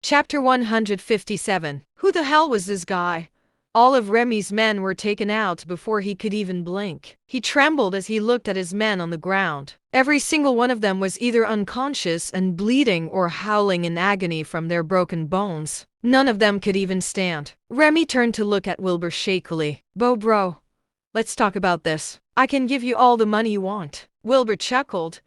Chapter 157. Who the hell was this guy? All of Remy's men were taken out before he could even blink. He trembled as he looked at his men on the ground. Every single one of them was either unconscious and bleeding or howling in agony from their broken bones. None of them could even stand. Remy turned to look at Wilbur shakily. Bro, let's talk about this. I can give you all the money you want. Wilbur chuckled.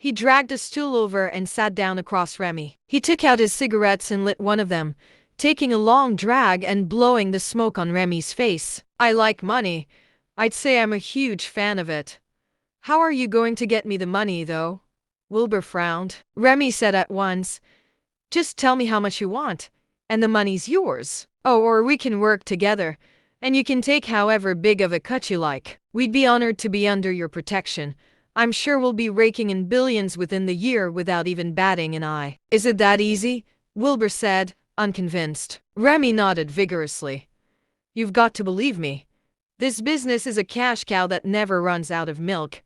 He dragged a stool over and sat down across Remy. He took out his cigarettes and lit one of them, taking a long drag and blowing the smoke on Remy's face. I like money. I'd say I'm a huge fan of it. How are you going to get me the money, though? Wilbur frowned. Remy said at once, just tell me how much you want, and the money's yours. Oh, or we can work together, and you can take however big of a cut you like. We'd be honored to be under your protection. I'm sure we'll be raking in billions within the year without even batting an eye. Is it that easy? Wilbur said, unconvinced. Remy nodded vigorously. You've got to believe me. This business is a cash cow that never runs out of milk.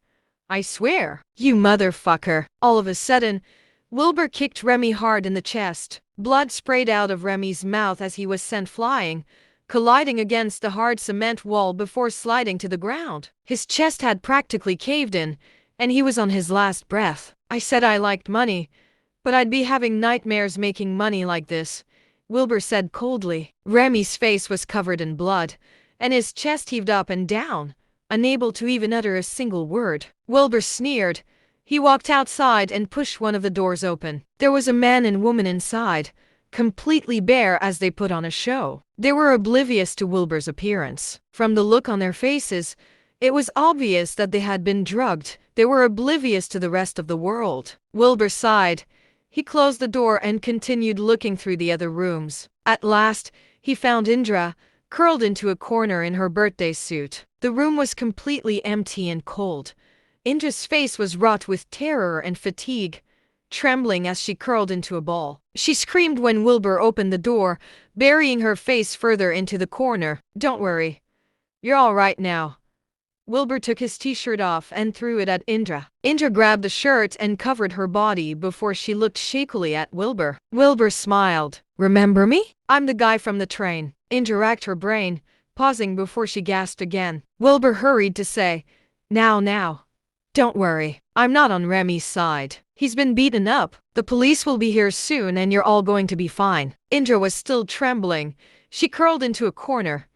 I swear. You motherfucker. All of a sudden, Wilbur kicked Remy hard in the chest. Blood sprayed out of Remy's mouth as he was sent flying, colliding against the hard cement wall before sliding to the ground. His chest had practically caved in, and he was on his last breath. I said I liked money, but I'd be having nightmares making money like this, Wilbur said coldly. Remy's face was covered in blood, and his chest heaved up and down, unable to even utter a single word. Wilbur sneered. He walked outside and pushed one of the doors open. There was a man and woman inside, completely bare as they put on a show. They were oblivious to Wilbur's appearance. From the look on their faces, it was obvious that they had been drugged. They were oblivious to the rest of the world. Wilbur sighed. He closed the door and continued looking through the other rooms. At last, he found Indra, curled into a corner in her birthday suit. The room was completely empty and cold. Indra's face was wrought with terror and fatigue, trembling as she curled into a ball. She screamed when Wilbur opened the door, burying her face further into the corner. Don't worry. You're all right now. Wilbur took his t-shirt off and threw it at Indra. Indra grabbed the shirt and covered her body before she looked shakily at Wilbur. Wilbur smiled. Remember me? I'm the guy from the train. Indra racked her brain, pausing before she gasped again. Wilbur hurried to say, Now. Don't worry. I'm not on Remy's side. He's been beaten up. The police will be here soon and you're all going to be fine. Indra was still trembling. She curled into a corner.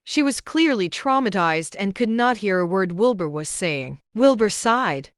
She was clearly traumatized and could not hear a word Wilbur was saying. Wilbur sighed.